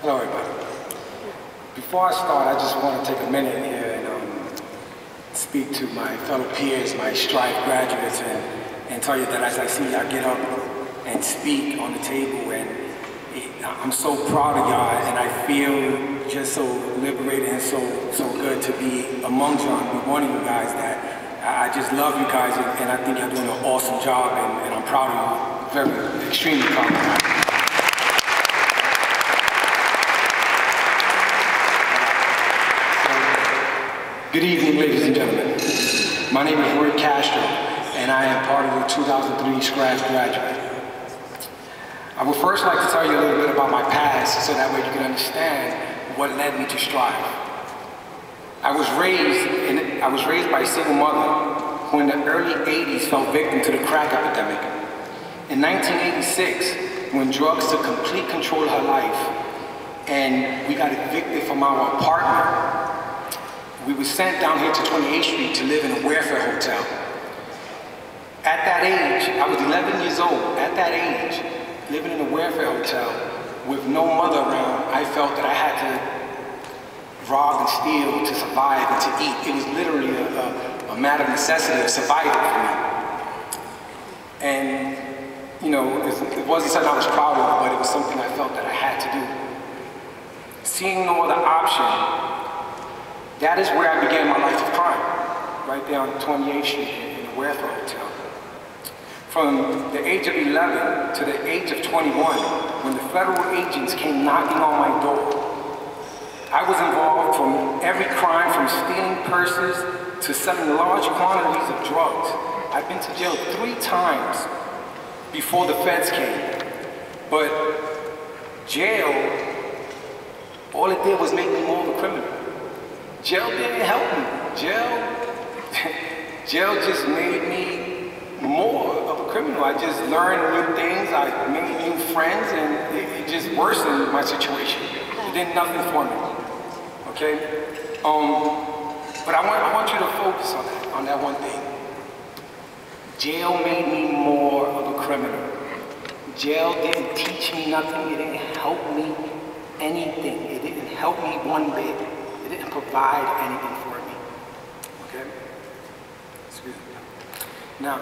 Hello, everybody. Before I start, I just want to take a minute here and speak to my fellow peers, my Strive graduates, and tell you that as I see y'all get up and speak on the table, and I'm so proud of y'all, and I feel just so liberated and so good to be among y'all and be one of you guys. That I just love you guys, and I think you're doing an awesome job, and I'm proud of you, extremely proud of you. Good evening, ladies and gentlemen. My name is Roy Castro, and I am part of the 2003 Strive graduate. I would first like to tell you a little bit about my past, so that way you can understand what led me to Strive. I was raised by a single mother who in the early 80s fell victim to the crack epidemic. In 1986, when drugs took complete control of her life, and we got evicted from our apartment, we were sent down here to 28th Street to live in a welfare hotel. At that age, I was 11 years old. At that age, living in a welfare hotel with no mother around, I felt that I had to rob and steal to survive and to eat. It was literally a matter of necessity, of survival for me. And, you know, it wasn't something I was proud of, but it was something I felt that I had to do. Seeing no other option, that is where I began my life of crime, right there on 28th Street in a welfare hotel. From the age of 11 to the age of 21, when the federal agents came knocking on my door, I was involved from every crime, from stealing purses to selling large quantities of drugs. I've been to jail 3 times before the feds came. But jail, all it did was make me more of a criminal. Jail didn't help me. Jail just made me more of a criminal. I just learned new things, I made new friends, and it just worsened my situation. It did nothing for me, okay? But I want you to focus on that one thing. Jail made me more of a criminal. Jail didn't teach me nothing, it didn't help me anything. It didn't help me one bit. It didn't provide anything for me, okay? Excuse me. Now,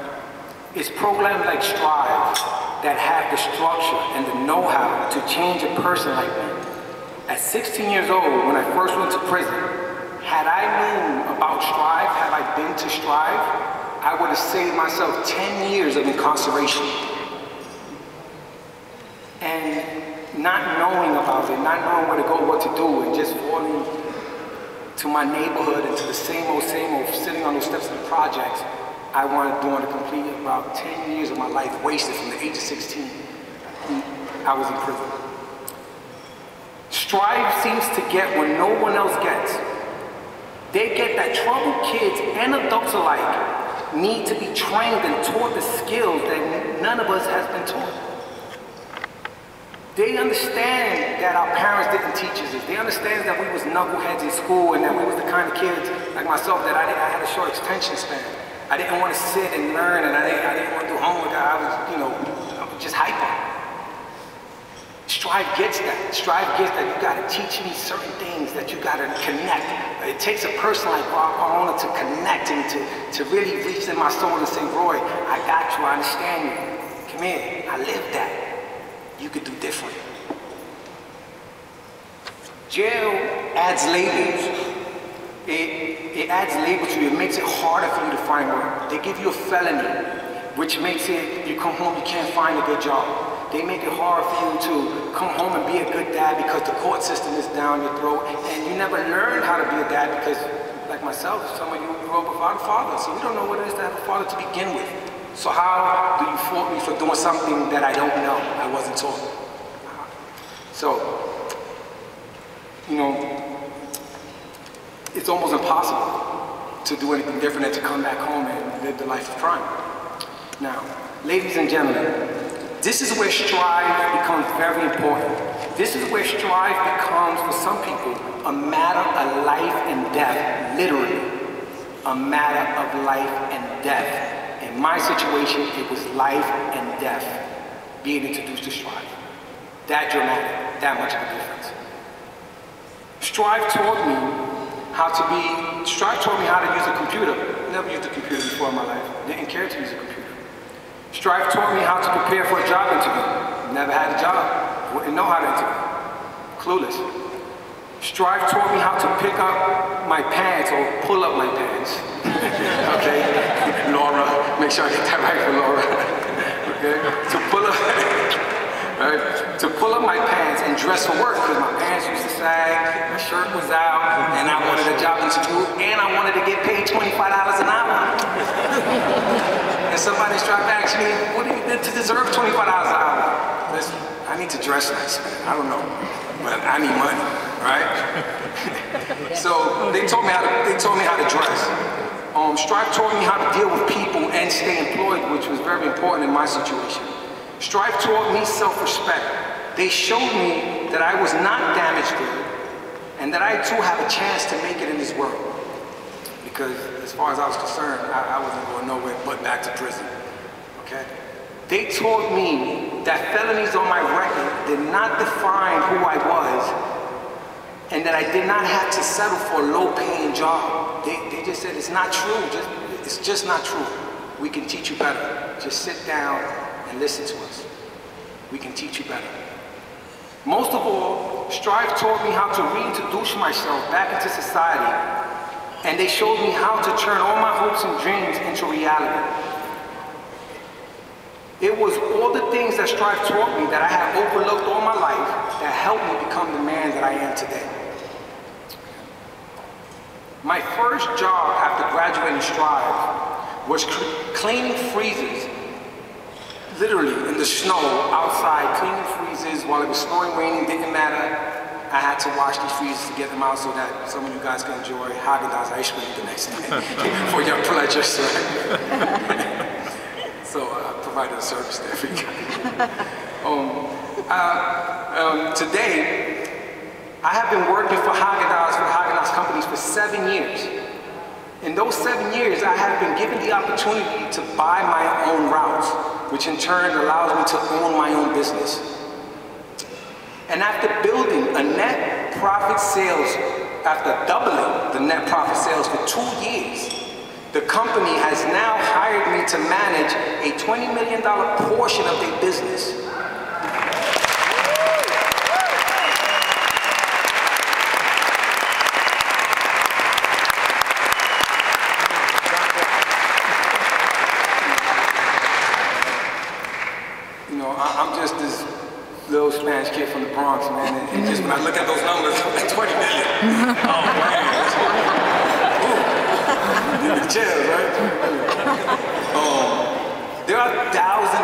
it's programs like Strive that have the structure and the know-how to change a person like me. At 16 years old, when I first went to prison, had I known about Strive, had I been to Strive, I would have saved myself 10 years of incarceration. And not knowing about it, not knowing where to go, what to do, and just falling to my neighborhood and to the same old, sitting on those steps of the projects, I wanted to complete about 10 years of my life wasted from the age of 16. I was in prison. Strive seems to get what no one else gets. They get that troubled kids and adults alike need to be trained and taught the skills that none of us has been taught. They understand that our parents didn't teach us this. They understand that we was knuckleheads in school and that we was the kind of kids like myself that I had a short attention span. I didn't want to sit and learn, and I didn't want to do homework. I was just hyper. Strive gets that. Strive gets that you got to teach me certain things, that you got to connect. It takes a person like Ramona to connect and to really reach in my soul and say, Roy, I got you, I understand you. Come here, I lived that. You could do different. Jail adds labels. It adds labels to you. It makes it harder for you to find work. They give you a felony, which makes it, you come home, you can't find a good job. They make it hard for you to come home and be a good dad because the court system is down your throat, and you never learn how to be a dad because, like myself, some of you grew up without a father, so you don't know what it is to have a father to begin with. So how do you fault me for doing something that I don't know, I wasn't taught? So, you know, it's almost impossible to do anything different than to come back home and live the life of crime. Now, ladies and gentlemen, this is where Strive becomes very important. This is where Strive becomes, for some people, a matter of life and death, literally. A matter of life and death. In my situation, it was life and death being introduced to Strive. That dramatic, that much of a difference. Strive taught me how to use a computer. Never used a computer before in my life. Didn't care to use a computer. Strive taught me how to prepare for a job interview. Never had a job. Wouldn't know how to interview. Clueless. Strive taught me how to pick up my pants or pull up my pants. Okay? Laura, make sure I get that right for Laura. Okay? To pull up my pants and dress for work, because my pants used to sag, my shirt was out, and I wanted a job interview, and I wanted to get paid $25 an hour. And somebody tried to ask me, what do you do to deserve $25 an hour? Listen, I need to dress nice, man. I don't know, but I need money, right? So they taught me how to dress. Strive taught me how to deal with people and stay employed, which was very important in my situation. Strive taught me self-respect. They showed me that I was not damaged good, and that I too have a chance to make it in this world. Because as far as I was concerned, I wasn't going nowhere but back to prison. Okay? They taught me that felonies on my record did not define who I was, and that I did not have to settle for a low-paying job. They just said, it's not true. It's just not true. We can teach you better. Just sit down and listen to us. We can teach you better. Most of all, Strive taught me how to reintroduce myself back into society, and they showed me how to turn all my hopes and dreams into reality. It was all the things that Strive taught me that I had overlooked all my life that helped me become the man that I am today. My first job after graduating Strive was cleaning freezers, literally in the snow outside, cleaning freezers while it was snowing, raining, didn't matter. I had to wash these freezers to get them out so that some of you guys can enjoy Haagen-Dazs ice cream the next day for your pleasure, sir. So I provided a service there for you guys. Today, I have been working for Haagen-Dazs companies for 7 years. In those 7 years, I have been given the opportunity to buy my own routes, which in turn allows me to own my own business. And after building a net profit sales, after doubling the net profit sales for 2 years, the company has now hired me to manage a $20 million portion of their business. I'm just this little Spanish kid from the Bronx, man, and just when I look at those numbers, I'm like 20 million. Oh, man. Ooh. The chairs, right? There are thousands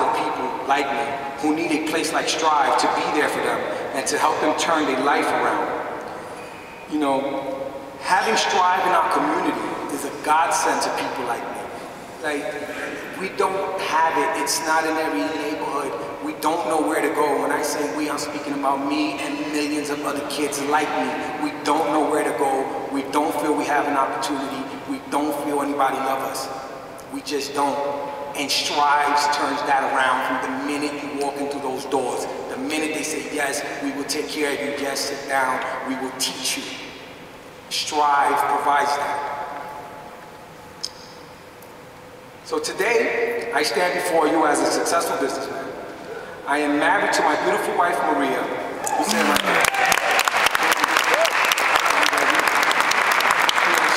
of people like me who need a place like Strive to be there for them and to help them turn their life around. You know, having Strive in our community is a godsend to people like me. Like, we don't have it. It's not in every neighborhood. We don't know where to go. When I say we, I'm speaking about me and millions of other kids like me. We don't know where to go. We don't feel we have an opportunity. We don't feel anybody love us. We just don't. And Strive turns that around from the minute you walk into those doors. The minute they say, yes, we will take care of you. Yes, sit down. We will teach you. Strive provides that. So today, I stand before you as a successful businessman. I am married to my beautiful wife, Maria, who's sitting right there.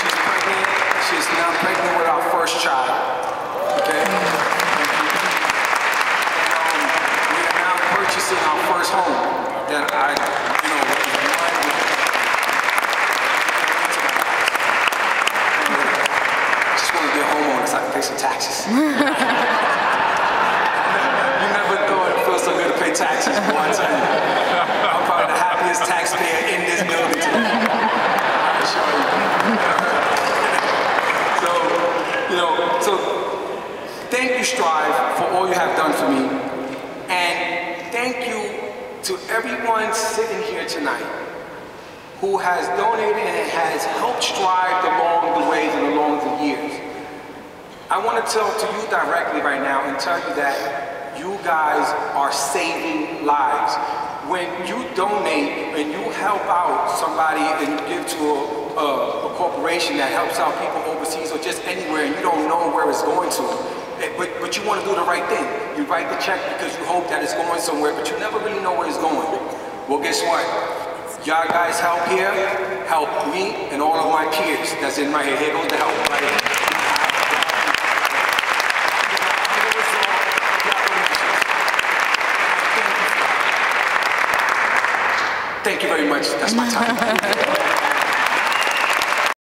She's pregnant. She's now pregnant with our first child. Okay? And we are now purchasing our first home that I, so I can pay some taxes. You never thought it feels so good to pay taxes, boy, I tell you. I'm probably the happiest taxpayer in this building today. I assure you. So thank you, Strive, for all you have done for me. And thank you to everyone sitting here tonight who has donated and has helped Strive along the ways and along the years. I want to talk to you directly right now and tell you that you guys are saving lives. when you donate and you help out somebody and you give to a corporation that helps out people overseas or just anywhere and you don't know where it's going to, but you want to do the right thing. You write the check because you hope that it's going somewhere, but you never really know where it's going. Well, guess what? Y'all guys help here, help me and all of my peers that's in right here. Here goes the help right here. Thank you very much. That's my time.